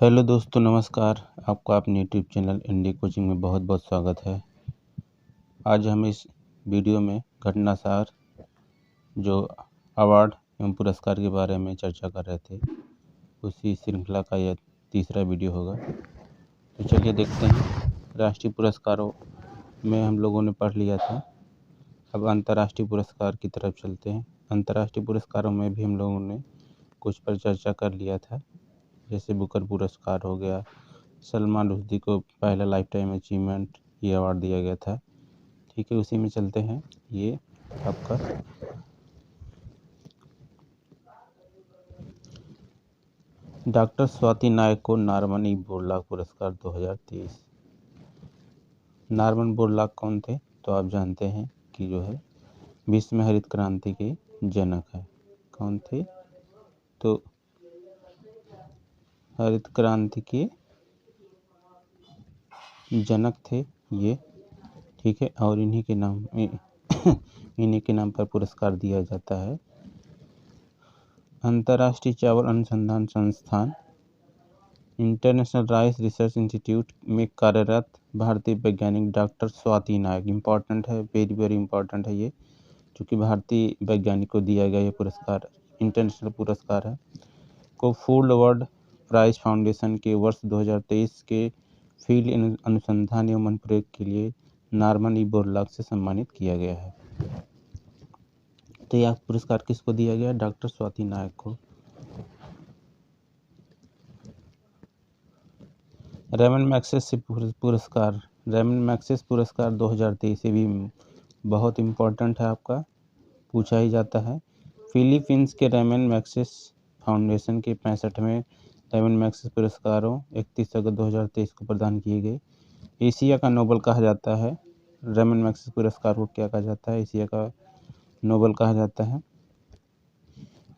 Hello दोस्तों, नमस्कार। आपका अपने यूट्यूब चैनल इंडी कोचिंग में बहुत बहुत स्वागत है। आज हम इस वीडियो में घटनासार जो अवार्ड एवं पुरस्कार के बारे में चर्चा कर रहे थे, उसी श्रृंखला का यह तीसरा वीडियो होगा। तो चलिए देखते हैं। राष्ट्रीय पुरस्कारों में हम लोगों ने पढ़ लिया था, अब अंतर्राष्ट्रीय पुरस्कार की तरफ चलते हैं। अंतर्राष्ट्रीय पुरस्कारों में भी हम लोगों ने कुछ पर चर्चा कर लिया था, जैसे बुकर पुरस्कार हो गया। सलमान रुश्दी को पहला लाइफ टाइम अचीवमेंट ये अवार्ड दिया गया था। ठीक है, उसी में चलते हैं। ये आपका डॉक्टर स्वाति नायक को नारमन ई बोरलाग पुरस्कार 2023। नारमन बोरलाग कौन थे? तो आप जानते हैं कि जो है विश्व में हरित क्रांति के जनक है। कौन थे? तो हरित क्रांति के जनक थे ये। ठीक है, और इन्हीं के नाम पर पुरस्कार दिया जाता है। अंतर्राष्ट्रीय चावल अनुसंधान संस्थान इंटरनेशनल राइस रिसर्च इंस्टीट्यूट में कार्यरत भारतीय वैज्ञानिक डॉक्टर स्वाति नायक, इम्पॉर्टेंट है, वेरी वेरी इम्पॉर्टेंट है ये, क्योंकि भारतीय वैज्ञानिक को दिया गया ये पुरस्कार इंटरनेशनल पुरस्कार है। को फूड वर्ल्ड प्राइज फाउंडेशन के वर्ष 2023 के फील्ड अनुसंधान एवं अनुप्रयोग के लिए नारमन ई बोरलाग से सम्मानित किया गया है। तो यह पुरस्कार किसको दिया गया? डॉक्टर स्वाति नायक को। रेमन मैग्सेसे पुरस्कार, रेमन मैग्सेसे पुरस्कार 2023 भी बहुत इम्पोर्टेंट है, आपका पूछा ही जाता है। फिलीपींस के रेमन मैग्सेसे फाउंडेशन के 65वें रेमन मैग्सेसे पुरस्कारों 31 अगस्त 2023 को प्रदान किए गए। एशिया का नोबेल कहा जाता है। रेमन मैग्सेसे पुरस्कार को क्या कहा जाता है? एशिया का नोबेल कहा जाता है।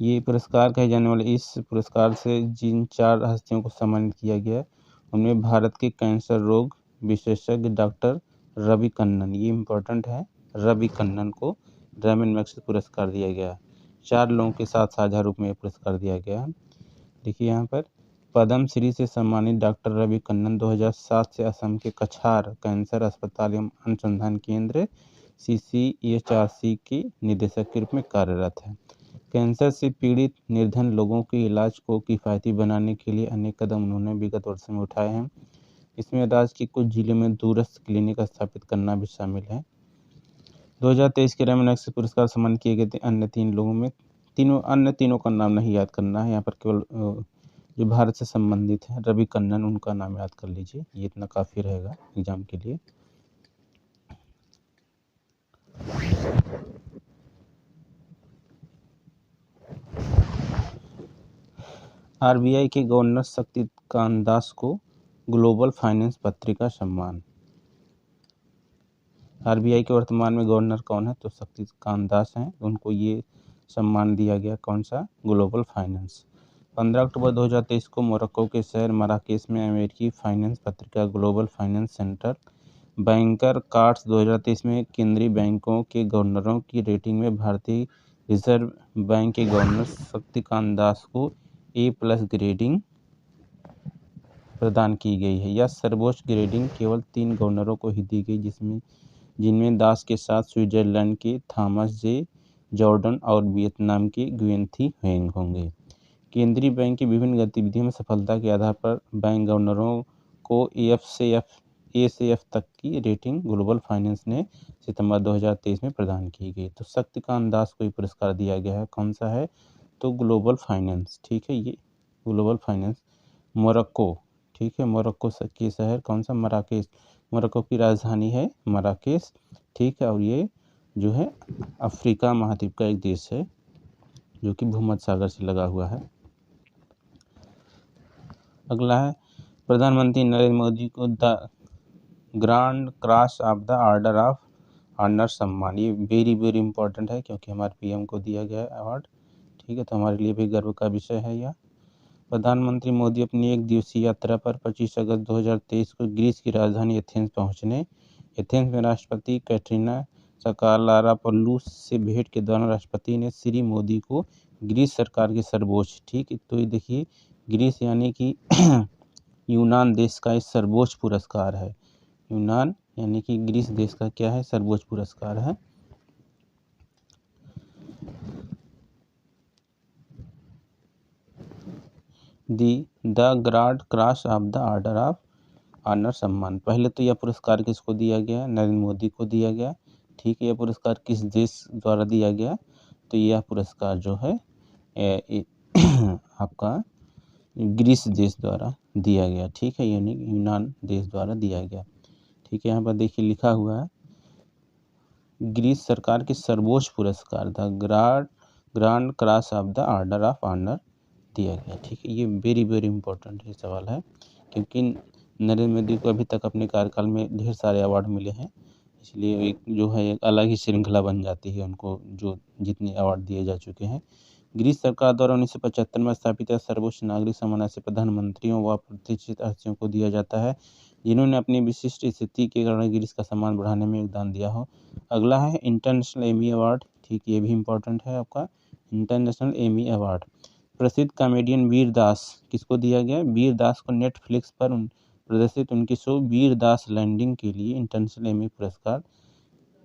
ये पुरस्कार कहे जाने वाले इस पुरस्कार से जिन 4 हस्तियों को सम्मानित किया गया, उनमें भारत के कैंसर रोग विशेषज्ञ डॉक्टर रवि कन्नन, ये इम्पोर्टेंट है, रवि कन्नन को रेमन मैग्सेसे पुरस्कार दिया गया। 4 लोगों के साथ साझा रूप में ये पुरस्कार दिया गया। देखिए यहाँ पर पद्म श्री से सम्मानित डॉक्टर रवि कन्नन 2007 से असम के कछार कैंसर अस्पताल एवं अनुसंधान केंद्र CCHRC के निदेशक के रूप में कार्यरत है। कैंसर से पीड़ित निर्धन लोगों के इलाज को किफ़ायती बनाने के लिए अनेक कदम उन्होंने विगत वर्षों में उठाए हैं। इसमें राज्य के कुछ जिलों में दूरस्थ क्लिनिक स्थापित करना भी शामिल है। 2023 के रेमन मैग्सेसे पुरस्कार सम्मानित किए गए थे अन्य 3 लोगों में, तीनों का नाम नहीं याद करना है यहाँ पर, केवल जो भारत से संबंधित है रवि कन्नन, उनका नाम याद कर लीजिए, ये इतना काफ़ी रहेगा एग्जाम के लिए। RBI के गवर्नर शक्तिकांत दास को ग्लोबल फाइनेंस पत्रिका सम्मान। RBI के वर्तमान में गवर्नर कौन है? तो शक्तिकांत दास हैं, उनको ये सम्मान दिया गया। कौन सा? Global finance. 15 अक्टूबर 2023 को मोरक्को के शहर मराकेश में अमेरिकी फाइनेंस पत्रिका global finance centre banker cards 2023 में केंद्रीय बैंकों के गवर्नरों की रेटिंग में भारतीय रिजर्व बैंक के गवर्नर शक्तिकांत दास को A+ ग्रेडिंग प्रदान की गई है। यह सर्वोच्च ग्रेडिंग केवल 3 गवर्नरों को ही दी गई, जिनमें दास के साथ स्विट्जरलैंड के थॉमस जे जॉर्डन और वियतनाम के गुएन थी हेंग होंगे। केंद्रीय बैंक की विभिन्न गतिविधियों में सफलता के आधार पर बैंक गवर्नरों को A से F तक की रेटिंग ग्लोबल फाइनेंस ने सितंबर 2023 में प्रदान की गई। तो शक्तिकांत दास को ये पुरस्कार दिया गया है। कौन सा है? तो ग्लोबल फाइनेंस। ठीक है, ये ग्लोबल फाइनेंस मोरक्को। ठीक है, मोरक्को के शहर कौन सा? मराकेश। मोरक्को की राजधानी है मराकेश। ठीक है, और ये जो है अफ्रीका महाद्वीप का एक देश है जो कि भूमध्य सागर से लगा हुआ है। अगला है प्रधानमंत्री नरेंद्र मोदी को the grand cross of the order of honour सम्मान। ये वेरी वेरी इंपॉर्टेंट है, क्योंकि हमारे PM को दिया गया है अवार्ड। ठीक है, तो हमारे लिए भी गर्व का विषय है यह। प्रधानमंत्री मोदी अपनी 1 दिवसीय यात्रा पर 25 अगस्त 2023 को ग्रीस की राजधानी एथेंस पहुंचने। एथेंस में राष्ट्रपति कैटरीना चाकालारापोलू से भेंट के दौरान राष्ट्रपति ने श्री मोदी को ग्रीस सरकार के सर्वोच्च, ठीक है, तो ये देखिए ग्रीस यानी कि यूनान देश का ये सर्वोच्च पुरस्कार है। यूनान यानी कि ग्रीस देश का क्या है, सर्वोच्च पुरस्कार है। The grand cross of the order of honour सम्मान। पहले तो यह पुरस्कार किसको दिया गया, नरेंद्र मोदी को दिया गया। ठीक है, यह पुरस्कार किस देश द्वारा दिया गया, तो यह पुरस्कार जो है आपका ग्रीस देश द्वारा दिया गया। ठीक है, यानी यूनान देश द्वारा दिया गया। ठीक है, यहाँ पर देखिए लिखा हुआ है ग्रीस सरकार के सर्वोच्च पुरस्कार the grand cross of the order of honour दिया गया। ठीक है, ये वेरी वेरी इंपॉर्टेंट ये सवाल है, क्योंकि नरेंद्र मोदी को अभी तक अपने कार्यकाल में ढेर सारे अवार्ड मिले हैं, इसलिए एक जो है एक अलग ही श्रृंखला बन जाती है उनको, जो जितने अवार्ड दिए जा चुके हैं। ग्रीस सरकार द्वारा 1975 में स्थापित सर्वोच्च नागरिक सम्मान से प्रधानमंत्रियों व प्रतिष्ठित हस्तियों को दिया जाता है जिन्होंने अपनी विशिष्ट स्थिति के कारण ग्रीस का सम्मान बढ़ाने में योगदान दिया हो। अगला है इंटरनेशनल एमी अवार्ड। ठीक, ये भी इम्पोर्टेंट है आपका इंटरनेशनल एमी अवार्ड। प्रसिद्ध कॉमेडियन वीर दास किसको दिया गया, वीर दास को नेटफ्लिक्स पर प्रदर्शित उनके शो वीर दास लैंडिंग के लिए इंटरनेशनल एमी पुरस्कार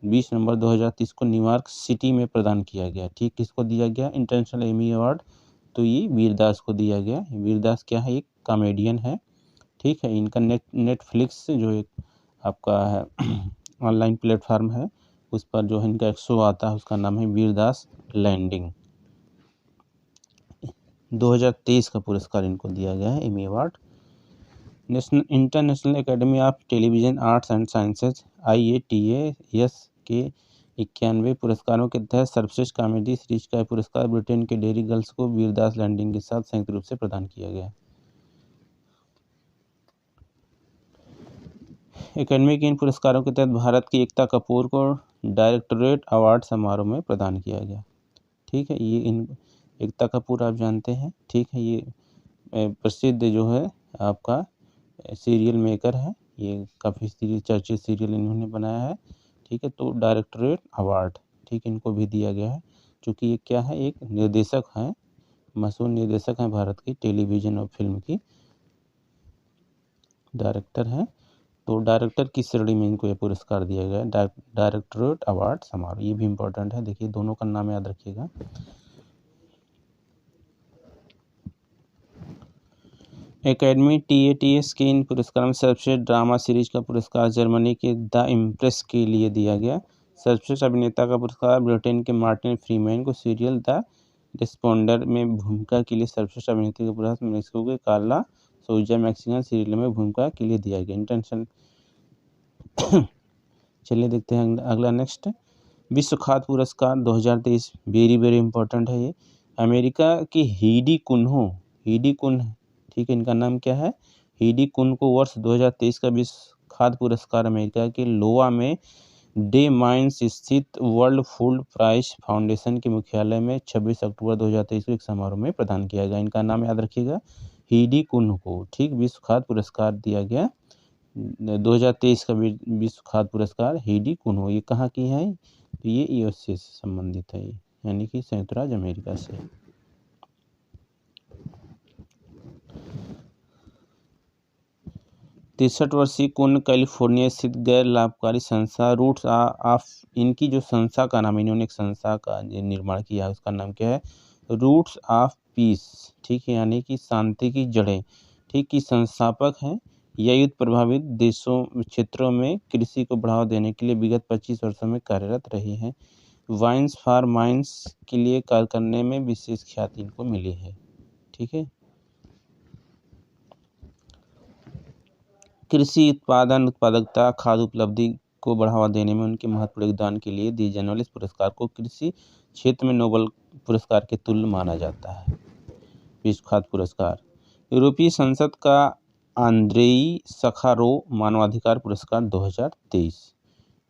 20 नवंबर 2030 को न्यूयॉर्क सिटी में प्रदान किया गया। ठीक, किसको दिया गया इंटरनेशनल एमी अवार्ड, तो ये वीरदास को दिया गया। वीरदास क्या है, एक कॉमेडियन है। ठीक है, इनका नेटफ्लिक्स जो एक आपका है ऑनलाइन प्लेटफार्म है, उस पर जो है इनका एक शो आता है, उसका नाम है वीरदास लैंडिंग। 2023 का पुरस्कार इनको दिया गया है Emmy award. International academy of television arts and sciences IATAS के 91 पुरस्कारों के तहत सर्वश्रेष्ठ कॉमेडी सीरीज का पुरस्कार ब्रिटेन के डेयरी गर्ल्स को वीरदास लैंडिंग के साथ संयुक्त रूप से प्रदान किया गया। एकेडमी के इन पुरस्कारों के तहत भारत की एकता कपूर को डायरेक्टरेट अवार्ड समारोह में प्रदान किया गया। ठीक है, ये इन एकता कपूर आप जानते हैं। ठीक है, ये प्रसिद्ध जो है आपका सीरियल मेकर है, ये काफ़ी चर्चित सीरियल इन्होंने बनाया है। ठीक है, तो डायरेक्टरेट अवार्ड ठीक इनको भी दिया गया है, क्योंकि ये क्या है, एक निर्देशक हैं, मशहूर निर्देशक हैं भारत की टेलीविज़न और फिल्म की डायरेक्टर हैं, तो डायरेक्टर की श्रेणी में इनको ये पुरस्कार दिया गया है, डायरेक्टरेट अवार्ड समारोह। ये भी इम्पोर्टेंट है, देखिए दोनों का नाम याद रखिएगा। एकेडमी TATS के इन पुरस्कारों में सर्वश्रेष्ठ ड्रामा सीरीज का पुरस्कार जर्मनी के द इम्प्रेस के लिए दिया गया। सर्वश्रेष्ठ अभिनेता का पुरस्कार ब्रिटेन के मार्टिन फ्रीमैन को सीरियल द रिस्पोंडर में भूमिका के लिए, सर्वश्रेष्ठ अभिनेत्री का पुरस्कार मेक्सिको के कार्ला सोजा मैक्सिकन सीरियल में भूमिका के लिए दिया गया। इंटरनेशनल चलिए देखते हैं अगला नेक्स्ट, विश्व खाद्य पुरस्कार 2023 वेरी वेरी इंपॉर्टेंट है ये। अमेरिका की हीडी कुन्हो, हीडी कुन्ह, ठीक है, इनका नाम क्या है, हीडी कुन को वर्ष 2023 का विश्व खाद्य पुरस्कार अमेरिका के लोआ में डे माइन्स स्थित वर्ल्ड फूड प्राइस फाउंडेशन के मुख्यालय में 26 अक्टूबर 2023 को एक समारोह में प्रदान किया गया। इनका नाम याद रखिएगा, हीडी कुन को। ठीक, विश्व खाद्य पुरस्कार दिया गया 2023 का विश्व खाद्य पुरस्कार हीडी कुन। ये कहाँ की है, तो ये USA से संबंधित है, यानी कि संयुक्त राज्य अमेरिका से। 63 वर्षीय कुन कैलिफोर्निया स्थित गैर लाभकारी संस्था रूट्स ऑफ, इनकी जो संस्था का नाम, इन्होंने एक संस्था का निर्माण किया है, उसका नाम क्या है, रूट्स ऑफ पीस। ठीक है, यानी कि शांति की जड़ें। ठीक, की संस्थापक हैं। यह युद्ध प्रभावित देशों क्षेत्रों में कृषि को बढ़ावा देने के लिए विगत 25 वर्षों में कार्यरत रही हैं। वाइन्स फॉर माइंस के लिए कार्य करने में विशेष ख्याति इनको मिली है। ठीक है, कृषि उत्पादन उत्पादकता खाद्य उपलब्धि को बढ़ावा देने में उनके महत्वपूर्ण योगदान के लिए दिए जाने वाले इस पुरस्कार को कृषि क्षेत्र में नोबेल पुरस्कार के तुल्य माना जाता है। विश्व खाद्य पुरस्कार यूरोपीय संसद का आंद्रेई सखारोव मानवाधिकार पुरस्कार 2023।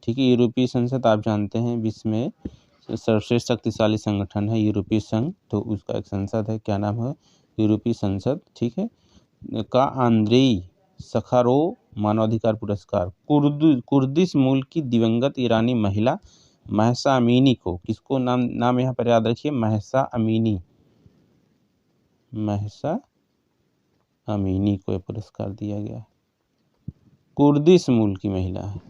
ठीक है, यूरोपीय संसद आप जानते हैं विश्व में सर्वश्रेष्ठ शक्तिशाली संगठन है यूरोपीय संघ, तो उसका एक संसद है, क्या नाम है, यूरोपीय संसद। ठीक है, का आंद्रेई सखारोव मानवाधिकार पुरस्कार कुर्दिश मूल की दिवंगत ईरानी महिला महसा अमीनी को, किसको नाम यहाँ पर याद रखिए, महसा अमीनी, महसा अमीनी को यह पुरस्कार दिया गया है। कुर्दिश मूल की महिला है।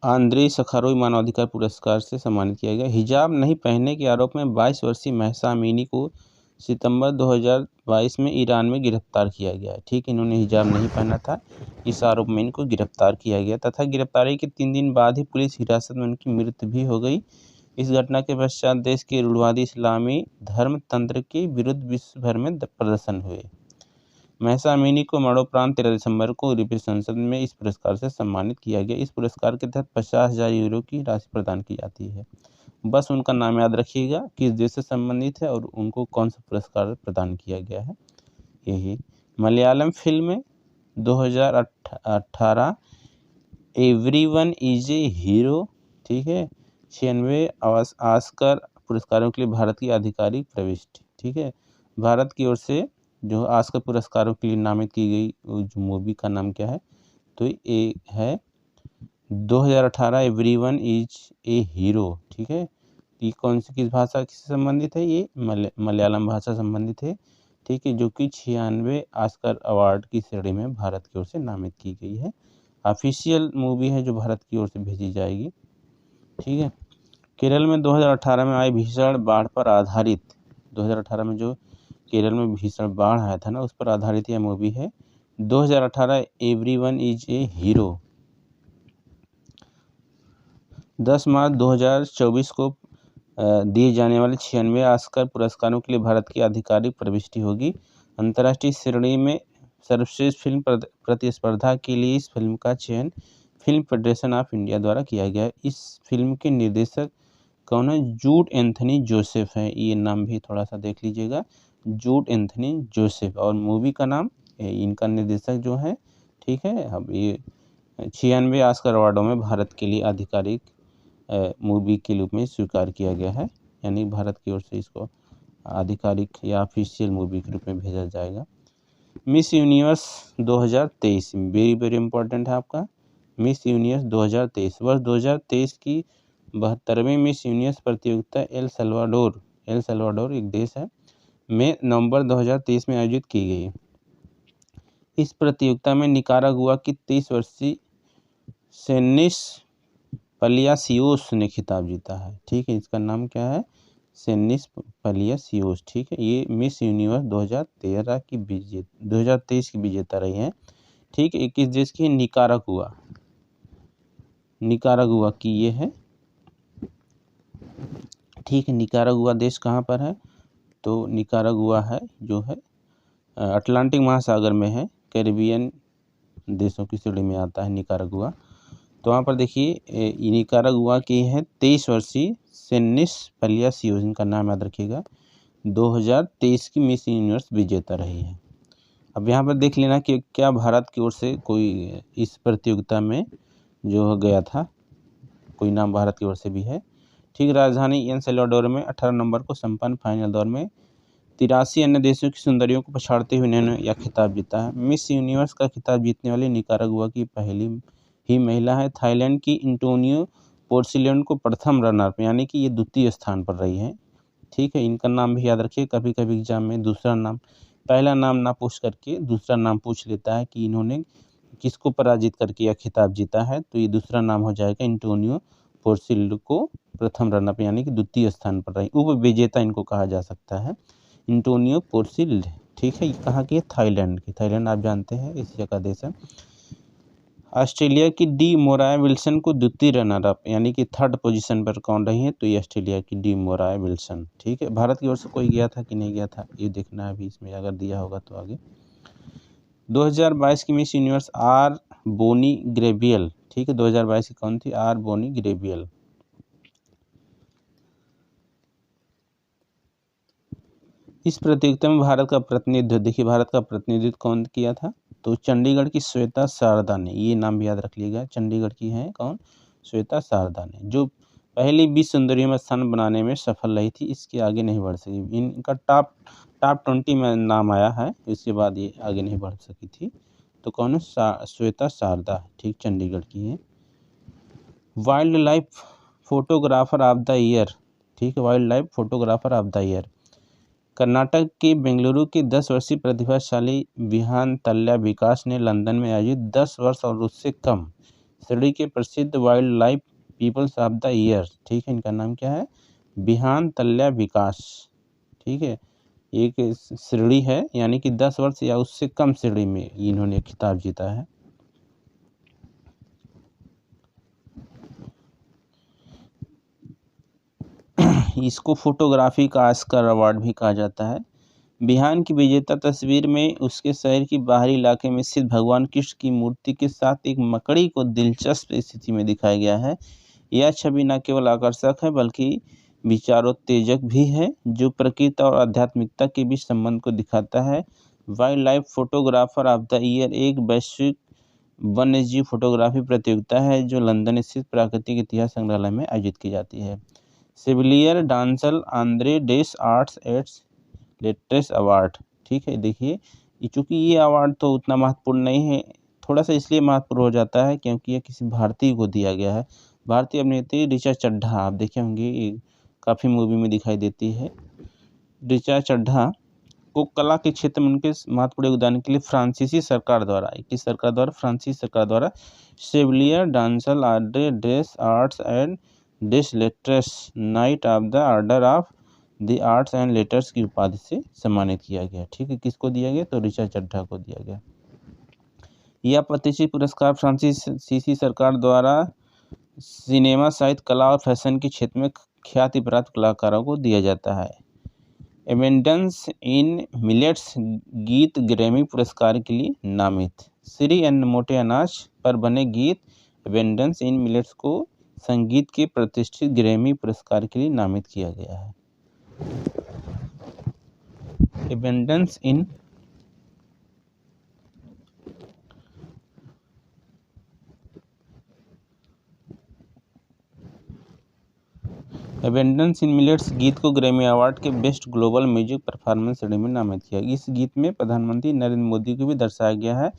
आंद्रेई सखारोव मानवाधिकार पुरस्कार से सम्मानित किया गया। हिजाब नहीं पहनने के आरोप में 22 वर्षीय महसा अमीनी को सितंबर 2022 में ईरान में गिरफ्तार किया गया। ठीक, इन्होंने हिजाब नहीं पहना था, इस आरोप में इनको गिरफ्तार किया गया तथा गिरफ्तारी के 3 दिन बाद ही पुलिस हिरासत में उनकी मृत्यु भी हो गई। इस घटना के पश्चात देश के रूढ़िवादी इस्लामी धर्म तंत्र के विरुद्ध विश्व भर में प्रदर्शन हुए। महसा अमीनी को मरणोपरांत 13 दिसंबर को यूरोपीय संसद में इस पुरस्कार से सम्मानित किया गया। इस पुरस्कार के तहत 50,000 यूरो की राशि प्रदान की जाती है। बस उनका नाम याद रखिएगा, किस देश से संबंधित है और उनको कौन सा पुरस्कार प्रदान किया गया है। यही Malayalam film 2018 everyone is a hero, ठीक है, 96 ऑस्कर पुरस्कारों के लिए भारत की आधिकारिक प्रविष्टि। ठीक है, भारत की ओर से जो ऑस्कर पुरस्कारों के लिए नामित की गई जो मूवी का नाम क्या है, तो ये है 2018 एवरीवन इज ए हीरो। ठीक है, ये कौन सी किस भाषा से संबंधित है, ये मलयालम भाषा संबंधित है। ठीक है, जो कि 96 ऑस्कर अवार्ड की श्रेणी में भारत की ओर से नामित की गई है। ऑफिशियल मूवी है जो भारत की ओर से भेजी जाएगी। ठीक है, केरल में 2018 में आई भीषण बाढ़ पर आधारित, 2018 में जो केरल में भीषण बाढ़ आया था ना, उस पर आधारित यह मूवी है 2018 एवरीवन इज ए हीरो। 10 मार्च 2024 को दिए जाने वाले 96 ऑस्कर पुरस्कारों के लिए भारत की आधिकारिक प्रविष्टि होगी। अंतर्राष्ट्रीय श्रेणी में सर्वश्रेष्ठ फिल्म प्रतिस्पर्धा के लिए इस फिल्म का चयन फिल्म फेडरेशन ऑफ इंडिया द्वारा किया गया है। इस फिल्म के निर्देशक कौन है? जूड एंथनी जोसेफ है। ये नाम भी थोड़ा सा देख लीजिएगा, जूड एंथनी जोसेफ। और मूवी का नाम, इनका निर्देशक जो है, ठीक है, अब ये 96 ऑस्कर अवार्डों में भारत के लिए आधिकारिक मूवी के रूप में स्वीकार किया गया है, यानी भारत की ओर से इसको आधिकारिक या ऑफिशियल मूवी के रूप में भेजा जाएगा। Miss universe 2023 very very important है आपका। मिस यूनिवर्स 2023 वर्ष 2023 की 72वीं मिस यूनिवर्स प्रतियोगिता एल सल्वाडोर एक देश है, में नवंबर 2023 में आयोजित की गई। इस प्रतियोगिता में निकारागुआ की 23 वर्षीय सेनिस पलियासियोस ने खिताब जीता है। ठीक है, इसका नाम क्या है? सेनिस पलियासियोस। ठीक है, ये मिस यूनिवर्स 2023 की विजेता रही हैं। ठीक है, किस देश की? निकारागुआ की ये है। ठीक है, निकारागुआ देश कहाँ पर है? तो निकारागुआ है जो है अटलांटिक महासागर में है, कैरिबियन देशों की श्रेणी में आता है निकारागुआ। तो वहाँ पर देखिए निकारागुआ की है 23 वर्षीय सेनिस पलियासियोस, इनका नाम याद रखिएगा, 2023 की मिस यूनिवर्स विजेता रही है। अब यहाँ पर देख लेना कि क्या भारत की ओर से कोई इस प्रतियोगिता में जो गया था, कोई नाम भारत की ओर से भी है। ठीक, राजधानी एल सल्वाडोर में 18 नवंबर को संपन्न फाइनल दौर में 83 अन्य देशों की सुंदरियों को पछाड़ते हुए उन्होंने यह खिताब जीता है। मिस यूनिवर्स का खिताब जीतने वाली निकारागुआ की पहली ही महिला है। थाईलैंड की एंटोनियो पोर्सिलेन को प्रथम रनर, यानी कि ये द्वितीय स्थान पर रही है। ठीक है, इनका नाम भी याद रखिए, कभी कभी एग्जाम में दूसरा नाम, पहला नाम ना पूछ करके दूसरा नाम पूछ लेता है कि इन्होंने किसको पराजित करके यह खिताब जीता है, तो ये दूसरा नाम हो जाएगा एंटोनियो पोर्सिलेन को प्रथम रनर, यानी कि द्वितीय स्थान पर रही, उप विजेता इनको कहा जा सकता है, एंटोनियो पोर्सिलेन। ठीक है, ये कहाँ की है? थाईलैंड की। थाईलैंड आप जानते हैं एशिया का देश है। ऑस्ट्रेलिया की डी मोराय विल्सन को द्वितीय रनर अप, यानी कि थर्ड पोजीशन पर कौन रही है? तो ये ऑस्ट्रेलिया की डी मोराय विल्सन। ठीक है, भारत की ओर से कोई गया था कि नहीं गया था, ये देखना है अभी इसमें, अगर दिया होगा तो आगे। 2022 की Miss Universe R Bonney Gabriel. ठीक है, 2022 की कौन थी? R Bonney Gabriel. इस प्रतियोगिता में भारत का प्रतिनिधित्व, देखिए भारत का प्रतिनिधित्व कौन किया था? तो चंडीगढ़ की श्वेता शारदा ने, ये नाम भी याद रख लीजिएगा, चंडीगढ़ की है कौन? श्वेता शारदा ने, जो पहली 20 सुंदरियों में स्थान बनाने में सफल रही थी, इसके आगे नहीं बढ़ सकी। इनका टॉप 20 में नाम आया है, इसके बाद ये आगे नहीं बढ़ सकी थी। तो कौन है? श्वेता शारदा। ठीक, चंडीगढ़ की है। Wild life photographer of the year, ठीक है, wild life photographer of the year. Karnataka के बेंगलुरु के 10 वर्षीय प्रतिभाशाली विहान तल्या विकास ने लंदन में आयोजित 10 वर्ष और उससे कम श्रेणी के प्रसिद्ध wild life peoples of the year, ठीक है, इनका नाम क्या है, विहान तल्या विकास, ठीक है, एक श्रेणी है, यानी कि 10 वर्ष या उससे कम श्रेणी में इन्होंने खिताब जीता है। इसको फोटोग्राफी का ऑस्कर अवार्ड भी कहा जाता है। बिहान की विजेता तस्वीर में उसके शहर की बाहरी इलाके में स्थित भगवान कृष्ण की मूर्ति के साथ एक मकड़ी को दिलचस्प स्थिति में दिखाया गया है। यह छवि न केवल आकर्षक है बल्कि विचारोत्तेजक भी है, जो प्रकृति और आध्यात्मिकता के बीच संबंध को दिखाता है। Wild life photographer of the year एक वैश्विक वन्यजीव फोटोग्राफी प्रतियोगिता है जो लंदन स्थित प्राकृतिक इतिहास संग्रहालय में आयोजित की जाती है। Chevalier dans Ordre des Arts et Lettres award, ठीक है, देखिए चूँकि ये अवार्ड तो उतना महत्वपूर्ण नहीं है, थोड़ा सा इसलिए महत्वपूर्ण हो जाता है क्योंकि ये किसी भारतीय को दिया गया है। भारतीय अभिनेत्री ऋचा चड्ढा, आप देखे होंगे, ये काफ़ी मूवी में दिखाई देती है। ऋचा चड्ढा को कला के क्षेत्र में उनके महत्वपूर्ण योगदान के लिए फ्रांसीसी सरकार द्वारा Chevalier dans Ordre des Arts and des Lettres Knight of the order of the Arts and Letters की उपाधि से सम्मानित किया गया, ठीक है, किसको दिया गया, तो ऋचा चड्ढा को दिया गया। यह प्रतिष्ठित पुरस्कार फ्रांसीसी सरकार द्वारा सिनेमा, साहित्य, कला और फैशन के क्षेत्र में ख्याति प्राप्त कलाकारों को दिया जाता है। एबेंडेंस इन मिलेट्स गीत ग्रैमी पुरस्कार के लिए नामित। श्री अन्न मोटे अनाज पर बने गीत एबेंडेंस इन मिलेट्स को संगीत के प्रतिष्ठित ग्रैमी पुरस्कार के लिए नामित किया गया है। एबेंडेंस इन मिलेट्स गीत को ग्रैमी अवार्ड के बेस्ट ग्लोबल म्यूजिक परफॉर्मेंस श्रेणी में नामित किया। इस गीत में प्रधानमंत्री नरेंद्र मोदी को भी दर्शाया गया है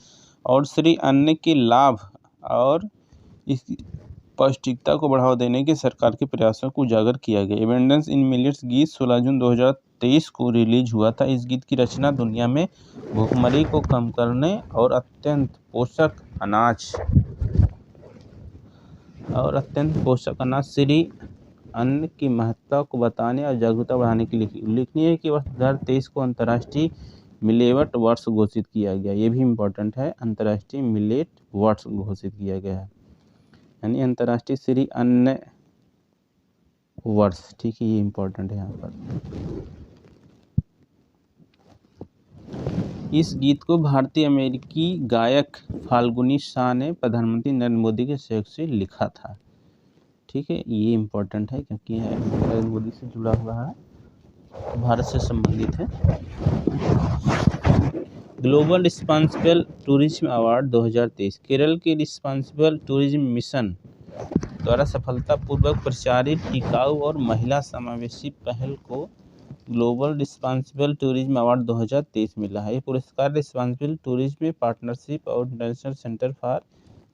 और श्री अन्न के लाभ और इस पौष्टिकता को बढ़ावा देने के सरकार के प्रयासों को उजागर किया गया। एबेंडेंस इन मिलेट्स गीत 16 जून 2023 को रिलीज हुआ था। इस गीत की रचना दुनिया में भूखमरी को कम करने और अत्यंत पोषक अनाज श्री अन्न की महत्ता को बताने और जागरूकता बढ़ाने के लिए। उल्लेखनीय है कि वर्ष 2023 को अंतर्राष्ट्रीय मिलेट वर्ष घोषित किया गया, ये भी इम्पोर्टेंट है, अंतर्राष्ट्रीय मिलेट वर्ष घोषित किया गया है, यानी अंतर्राष्ट्रीय श्री अन्न वर्ष, ठीक है, ये इम्पोर्टेंट है यहाँ पर। इस गीत को भारतीय अमेरिकी गायक फाल्गुनी शाह ने प्रधानमंत्री नरेंद्र मोदी के सहयोग से लिखा था, ठीक है, ये इम्पोर्टेंट है क्योंकि यह नरेंद्र मोदी से जुड़ा हुआ है, भारत से संबंधित है। Global responsible tourism award 2023 Kerala के रिस्पांसिबल टूरिज्म मिशन द्वारा सफलतापूर्वक प्रचारित टिकाऊ और महिला समावेशी पहल को ग्लोबल रिस्पांसिबल टूरिज्म अवार्ड 2023 मिला है। ये पुरस्कार रिस्पांसिबल टूरिज्म में पार्टनरशिप और international centre for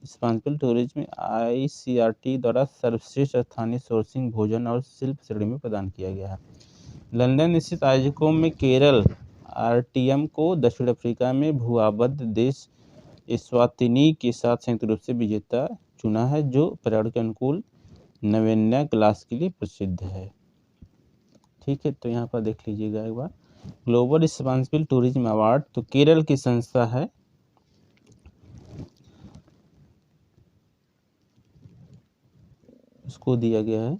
responsible tourism ICRT द्वारा सर्वश्रेष्ठ स्थानीय सोर्सिंग, भोजन और शिल्प श्रेणी में प्रदान किया गया है। लंदन स्थित आयोजकों में केरल RTM को दक्षिण अफ्रीका में भूआबद्ध देश एस्वातिनी के साथ संयुक्त रूप से विजेता चुना है, जो पर्यावरण के अनुकूल नवेन्या ग्लास के लिए प्रसिद्ध है, ठीक है, तो यहाँ पर देख लीजिएगा एक बार ग्लोबल रिस्पांसिबल टूरिज्म अवार्ड, तो केरल की संस्था है, उसको दिया गया है।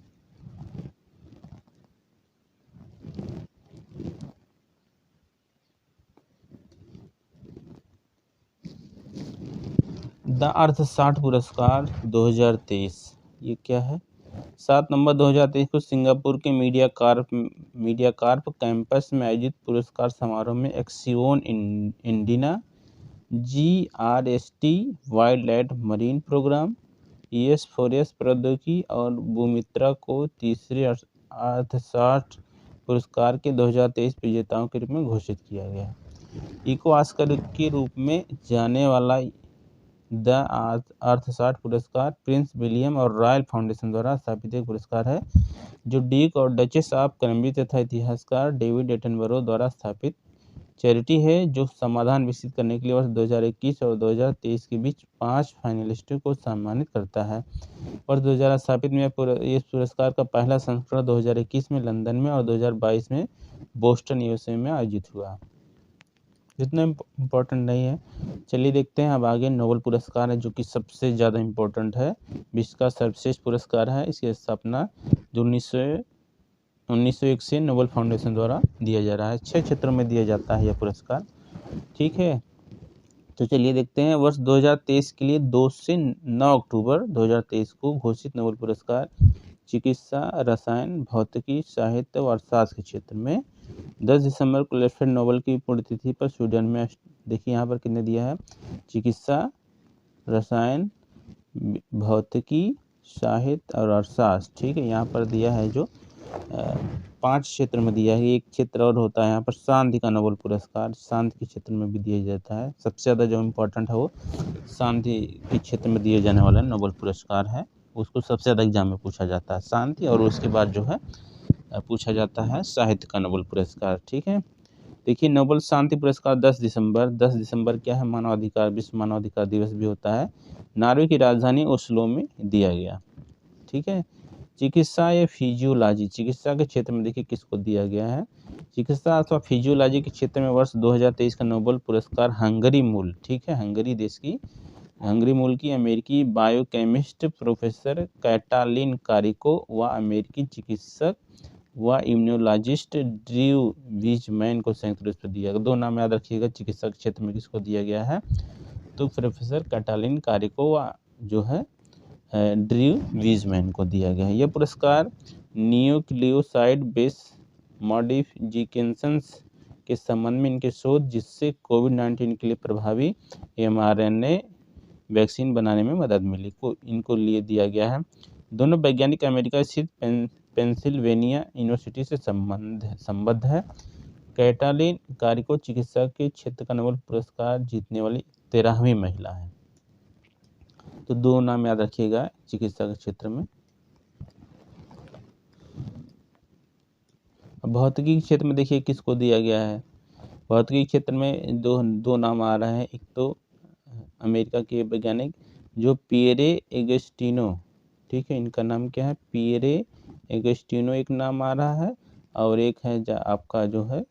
द अर्थशास्त्र पुरस्कार 2023, ये क्या है, 7 नवंबर 2023 को सिंगापुर के मीडिया कार्प कैंपस में आयोजित पुरस्कार समारोह में एक्सियोन इंडिना GRST wild life marine programme ES4S प्रौद्योगिकी और भूमित्रा को तीसरे अर्थशास्त्र पुरस्कार के 2023 विजेताओं के रूप में घोषित किया गया। इको ऑस्कर के रूप में जाने वाला द अर्थशास्त्र पुरस्कार प्रिंस विलियम और रॉयल फाउंडेशन द्वारा स्थापित एक पुरस्कार है जो ड्यूक और डचेस ऑफ कैम्ब्रिज तथा इतिहासकार डेविड एटनबरो द्वारा स्थापित चैरिटी है जो समाधान विकसित करने के लिए वर्ष 2021 और 2023 के बीच 5 फाइनलिस्टों को सम्मानित करता है। वर्ष 2000 स्थापित में इस पुरस्कार का पहला संस्करण 2021 में लंदन में और 2022 में बोस्टन यूएसए में आयोजित हुआ। जितना इम्पोर्टेंट नहीं है। चलिए देखते हैं अब आगे नोबेल पुरस्कार है जो कि सबसे ज़्यादा इम्पोर्टेंट है, विश्व का सर्वश्रेष्ठ पुरस्कार है। इसकी स्थापना जो 1901 से नोबेल फाउंडेशन द्वारा दिया जा रहा है। 6 क्षेत्रों में दिया जाता है यह पुरस्कार, ठीक है। तो चलिए देखते हैं वर्ष 2023 के लिए 2 से 9 अक्टूबर 2023 को घोषित नोबेल पुरस्कार चिकित्सा, रसायन, भौतिकी, साहित्य और अर्थशास्त्र के क्षेत्र में 10 दिसंबर को अल्फ्रेड नोबेल की पुण्यतिथि पर स्वीडन में, देखिए यहाँ पर कितने दिया है, चिकित्सा, रसायन, भौतिकी, साहित्य और अर्थशास्त्र, ठीक है। यहाँ पर दिया है जो 5 क्षेत्र में दिया है। एक क्षेत्र और होता है यहाँ पर शांति का नोबेल पुरस्कार, शांति के क्षेत्र में भी दिया जाता है। सबसे ज़्यादा जो इम्पोर्टेंट है वो शांति के क्षेत्र में दिए जाने वाला नोबेल पुरस्कार है, उसको सबसे ज़्यादा एग्जाम में पूछा जाता है शांति, और उसके बाद जो है पूछा जाता है साहित्य का नोबेल पुरस्कार, ठीक है। देखिए नोबेल शांति पुरस्कार 10 दिसंबर क्या है, मानवाधिकार, विश्व मानवाधिकार दिवस भी होता है, नॉर्वे की राजधानी ओस्लो में दिया गया, ठीक है। चिकित्सा या फिजियोलॉजी, चिकित्सा के क्षेत्र में देखिए किसको दिया गया है, चिकित्सा अथवा फिजियोलॉजी के क्षेत्र में वर्ष 2023 का नोबेल पुरस्कार हंगरी मूल, ठीक है, हंगरी देश की, हंगरी मूल की अमेरिकी बायोकेमिस्ट प्रोफेसर कैटालिन कारिको व अमेरिकी चिकित्सक व इम्यूनोलॉजिस्ट ड्रू वीजमैन को संयुक्त रूप से दिया गया। 2 नाम याद रखिएगा, चिकित्सा के क्षेत्र में किसको दिया गया है, तो प्रोफेसर कैटालिन कारिको व जो है ड्रू वीजमैन को दिया गया है। यह पुरस्कार न्यूक्लियोसाइड बेस मॉडिफिकेशंस के संबंध में इनके शोध जिससे कोविड-19 के लिए प्रभावी mRNA वैक्सीन बनाने में मदद मिली को इनको लिए दिया गया है। दोनों वैज्ञानिक अमेरिका स्थित पेंसिल्वेनिया यूनिवर्सिटी से संबद्ध है। कैटालिन कारिको चिकित्सा के क्षेत्र का नोबेल पुरस्कार जीतने वाली 13वीं महिला है। तो 2 नाम याद रखिएगा चिकित्सा के क्षेत्र में। भौतिकी के क्षेत्र में देखिए किसको दिया गया है, भौतिकी क्षेत्र में दो नाम आ रहा है। एक तो अमेरिका के वैज्ञानिक जो पिएरे एगस्टिनो, ठीक है, इनका नाम क्या है, पिएरे एगस्टिनो एक नाम आ रहा है, और एक है आपका जो है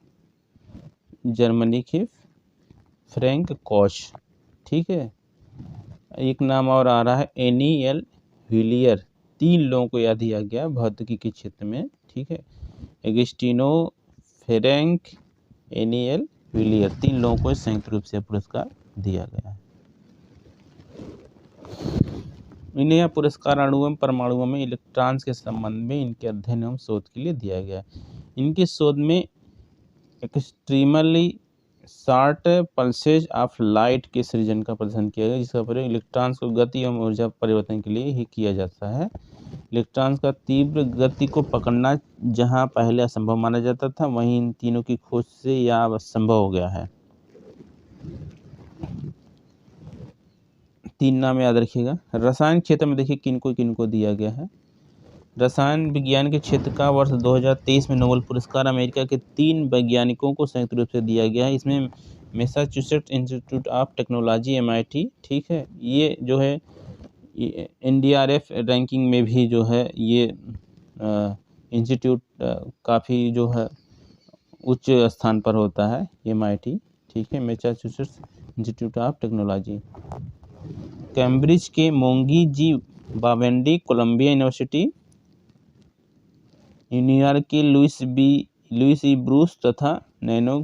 जर्मनी के फ्रैंक कॉश, ठीक है। एक नाम और आ रहा है एनियल व्हीलियर। 3 लोगों को याद दिया गया भौतिकी के क्षेत्र में, ठीक है, एगस्टिनो, फ्रैंक, एनियल व्हीलियर, 3 लोगों को संयुक्त रूप से पुरस्कार दिया गया है। इन्हें यह पुरस्कार अणुओं एवं परमाणुओं में इलेक्ट्रॉन्स के संबंध में इनके अध्ययन एवं शोध के लिए दिया गया है। इनके शोध में extremely short pulses of light के सृजन का प्रदर्शन किया गया, जिसका प्रयोग इलेक्ट्रॉन्स को गति एवं ऊर्जा परिवर्तन के लिए ही किया जाता है। इलेक्ट्रॉन्स का तीव्र गति को पकड़ना जहां पहले असंभव माना जाता था, वहीं इन तीनों की खोज से यह संभव हो गया है। 3 नाम याद रखिएगा। रसायन क्षेत्र में देखिए किनको दिया गया है। रसायन विज्ञान के क्षेत्र का वर्ष 2023 में नोबेल पुरस्कार अमेरिका के 3 वैज्ञानिकों को संयुक्त रूप से दिया गया है। इसमें Massachusetts Institute of technology MIT, ठीक है, ये जो है NDRF रैंकिंग में भी जो है ये इंस्टीट्यूट काफ़ी जो है उच्च स्थान पर होता है MIT, ठीक है, Massachusetts Institute of Technology. Cambridge के Moungi G Bawendi, Columbia University, न्यूयॉर्क की लुइस ई ब्रूस तथा नैनो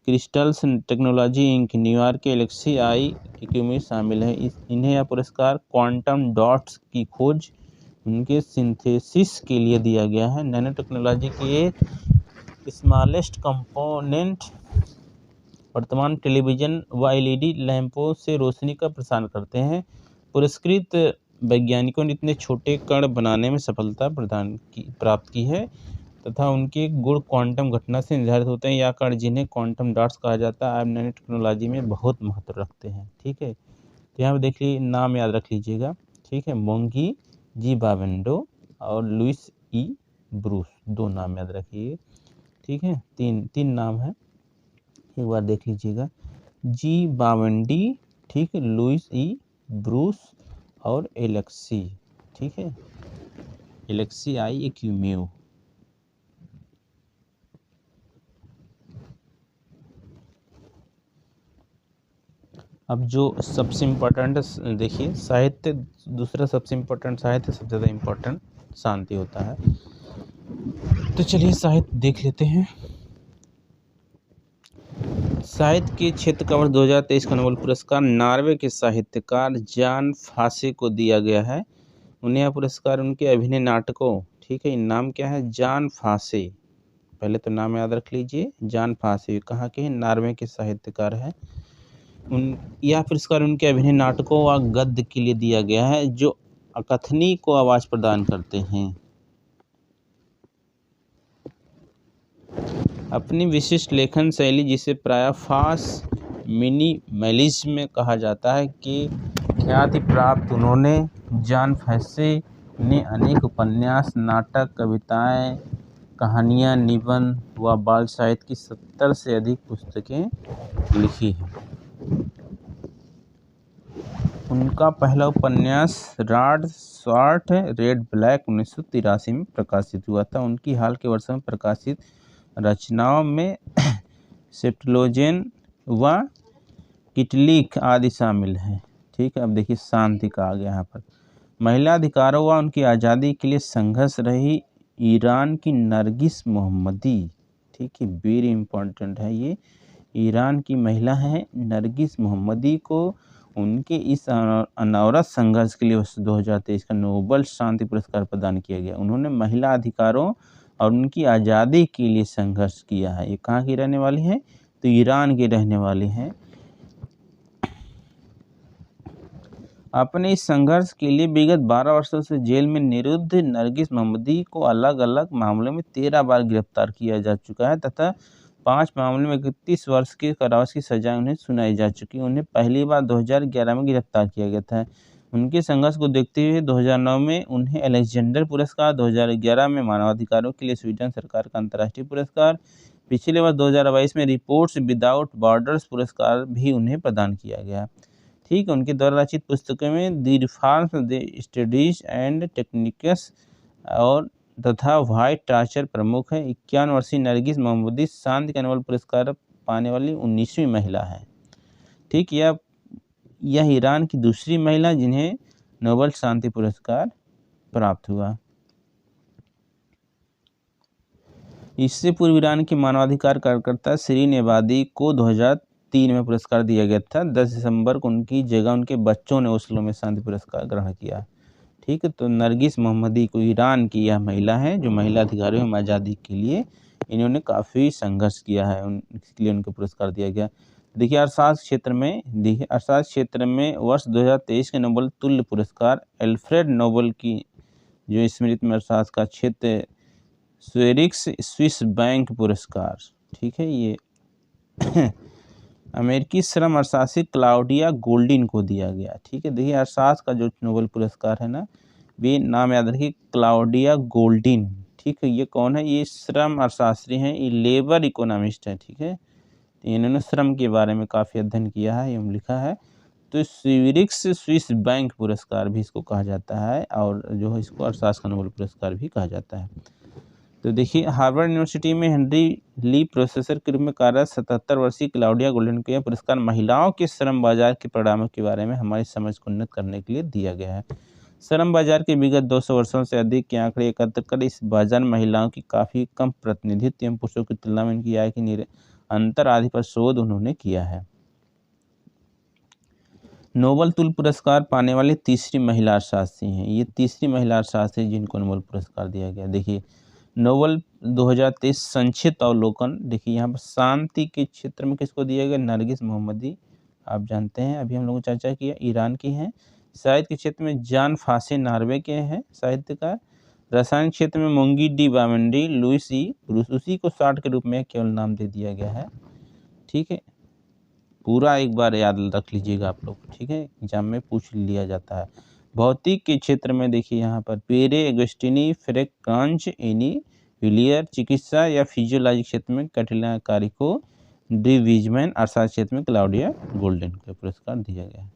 क्रिस्टल्स टेक्नोलॉजी इंक, न्यूयॉर्क के एलेक्सी आई एक्यूमी शामिल है। इन्हें यह पुरस्कार क्वांटम डॉट्स की खोज उनके सिंथेसिस के लिए दिया गया है। नैनो टेक्नोलॉजी के स्मॉलेस्ट कंपोनेंट वर्तमान टेलीविजन व LED लैंपों से रोशनी का प्रसारण करते हैं। पुरस्कृत वैज्ञानिकों ने इतने छोटे कण बनाने में सफलता प्राप्त की है तथा उनके गुण क्वांटम घटना से निर्धारित होते हैं। यह कण जिन्हें क्वांटम डॉट्स कहा जाता है अब नैनो टेक्नोलॉजी में बहुत महत्व रखते हैं, ठीक है। तो यहाँ पे देख लीजिए, नाम याद रख लीजिएगा, ठीक है। मोंगी जी बावेंडो और लुइस ई ब्रूस, 2 नाम याद रखिए, ठीक है। तीन नाम है, एक बार देख लीजिएगा। जी बावेंडी, ठीक है, लुइस ई ब्रूस और एलेक्सी, ठीक है, एलेक्सी आई एक्यूम्यू। अब जो सबसे इम्पोर्टेंट देखिए साहित्य, दूसरा सबसे इम्पोर्टेंट साहित्य, सबसे ज़्यादा इम्पोर्टेंट शांति होता है। तो चलिए साहित्य देख लेते हैं। साहित्य के क्षेत्र का वर्ष 2023 का नोबेल पुरस्कार नॉर्वे के साहित्यकार जान फासे को दिया गया है। उन्हें यह पुरस्कार उनके अभिनय नाटकों, ठीक है, नाम क्या है, जान फासे, पहले तो नाम याद रख लीजिए, जान फासे कहाँ के हैं, नॉर्वे के साहित्यकार हैं। यह पुरस्कार उनके अभिनय नाटकों व गद्य के लिए दिया गया है जो अकथनी को आवाज प्रदान करते हैं। अपनी विशिष्ट लेखन शैली, जिसे प्रायः फास्ट मिनिमलिज्म कहा जाता है, के ख्याति प्राप्त उन्होंने जान फासे ने अनेक उपन्यास, नाटक, कविताएं, कहानियां, निबंध व बाल साहित्य की 70 से अधिक पुस्तकें लिखी हैं। उनका पहला उपन्यास रॉड शॉर्ट रेड ब्लैक 1983 में प्रकाशित हुआ था। उनकी हाल के वर्षों में प्रकाशित रचनाओं में सेप्टलोजेन व किटलिक आदि शामिल हैं, ठीक है। अब देखिए शांति का आ गया यहाँ पर। महिला अधिकारों व उनकी आज़ादी के लिए संघर्ष रही ईरान की नरगिस मोहम्मदी, ठीक है, वेरी इम्पोर्टेंट है ये। ईरान की महिला है नरगिस मोहम्मदी को उनके इस अनवरत संघर्ष के लिए वर्ष 2023 का नोबेल शांति पुरस्कार प्रदान किया गया। उन्होंने महिला अधिकारों और उनकी आज़ादी के लिए संघर्ष किया है। ये कहाँ की रहने वाली हैं, तो ईरान की रहने वाली हैं। अपने इस संघर्ष के लिए विगत 12 वर्षों से जेल में निरुद्ध नरगिस मोहम्मदी को अलग अलग मामलों में 13 बार गिरफ्तार किया जा चुका है तथा 5 मामलों में 31 वर्ष के कारावास की सजा उन्हें सुनाई जा चुकी है। उन्हें पहली बार 2011 में गिरफ्तार किया गया था। उनके संघर्ष को देखते हुए 2009 में उन्हें अलेक्जेंडर पुरस्कार, 2011 में मानवाधिकारों के लिए स्वीडन सरकार का अंतर्राष्ट्रीय पुरस्कार, पिछले वर्ष 2022 में रिपोर्ट्स विदाउट बॉर्डर्स पुरस्कार भी उन्हें प्रदान किया गया, ठीक है। उनके द्वारा रचित पुस्तकों में the reforms, the studies and techniques और तथा व्हाइट टार्चर प्रमुख है। 51 वर्षीय नरगिस मोहम्मदी शांति का नोबेल पुरस्कार पाने वाली 19वीं महिला है, ठीक। यह ईरान की दूसरी महिला जिन्हें नोबेल शांति पुरस्कार प्राप्त हुआ। इससे पूर्व ईरान की मानवाधिकार कार्यकर्ता शिरीन एबादी को 2003 में पुरस्कार दिया गया था। 10 दिसंबर को उनकी जगह उनके बच्चों ने ओस्लो में शांति पुरस्कार ग्रहण किया, ठीक है। तो नरगिस मोहम्मदी को ईरान की यह महिला है जो महिला अधिकारियों में आज़ादी के लिए इन्होंने काफ़ी संघर्ष किया है, इसके लिए उनको पुरस्कार दिया गया। देखिए अर्थशास्त्र क्षेत्र में वर्ष 2023 के नोबेल तुल्य पुरस्कार एल्फ्रेड नोबेल की जो स्मृति में अर्थशास्त्र का क्षेत्र स्वेरिक्स स्विस बैंक पुरस्कार, ठीक है, ये अमेरिकी श्रम अर्थशास्त्री क्लाउडिया गोल्डिन को दिया गया, ठीक है। देखिए अर्थशास्त्र का जो नोबेल पुरस्कार है ना, ये नाम याद रखिए, क्लाउडिया गोल्डिन, ठीक है। ये कौन है, ये श्रम अर्थशास्त्री हैं, ये लेबर इकोनॉमिस्ट है, ठीक है। तो इन्होंने श्रम के बारे में काफ़ी अध्ययन किया है एवं लिखा है। तो स्वीरिक्स स्विस बैंक पुरस्कार भी इसको कहा जाता है और जो है इसको अर्थशास्त्र का नोबेल पुरस्कार भी कहा जाता है। तो देखिए हार्वर्ड यूनिवर्सिटी में हेनरी ली प्रोफेसर के रूप में कार्यरत 77 वर्षीय क्लाउडिया गोल्डन को यह पुरस्कार महिलाओं के श्रम बाजार के परिणामों के बारे में हमारी समझ को उन्नत करने के लिए दिया गया है। श्रम बाजार के विगत 200 वर्षों से अधिक के आंकड़े एकत्र कर इस बाजार में महिलाओं की काफ़ी कम प्रतिनिधित्व एवं पुरुषों की तुलना में इनकी आय की अंतर आदि पर शोध उन्होंने किया है। नोबेल तुल्य पुरस्कार पाने वाली तीसरी महिला अर्थशास्त्री हैं, ये तीसरी महिला अर्थशास्त्री जिनको नोबेल पुरस्कार दिया गया। देखिए नोबेल 2023 संक्षिप्त अवलोकन, देखिए यहाँ पर शांति के क्षेत्र में किसको दिया गया, नरगिस मोहम्मदी, आप जानते हैं, अभी हम लोगों ने चर्चा किया, ईरान की हैं। साहित्य के क्षेत्र में जान फासे नॉर्वे के हैं साहित्यकार। रसायन क्षेत्र में मोंगी डी बावेंडी, लुइस ई ब्रूस, उसी को शॉर्ट के रूप में केवल नाम दे दिया गया है, ठीक है। पूरा एक बार याद रख लीजिएगा आप लोग, ठीक है, एग्जाम में पूछ लिया जाता है। भौतिक के क्षेत्र में देखिए यहाँ पर पेरे एगस्टिनी फ्रेक्रांच एनी विलियर, चिकित्सा या फिजियोलॉजी क्षेत्र में कैटरीना कारिको डी विजमैन, अर्थशास्त्र क्षेत्र में क्लाउडिया गोल्डन का पुरस्कार दिया गया है।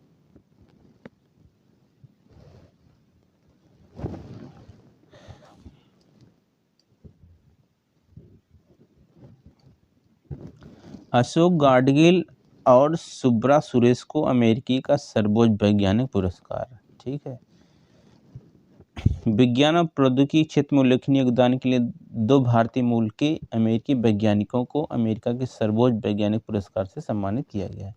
अशोक गाडगिल और सुब्रा सुरेश को अमेरिकी का सर्वोच्च वैज्ञानिक पुरस्कार, ठीक है। विज्ञान और प्रौद्योगिकी क्षेत्र में उल्लेखनीय योगदान के लिए 2 भारतीय मूल के अमेरिकी वैज्ञानिकों को अमेरिका के सर्वोच्च वैज्ञानिक पुरस्कार से सम्मानित किया गया है।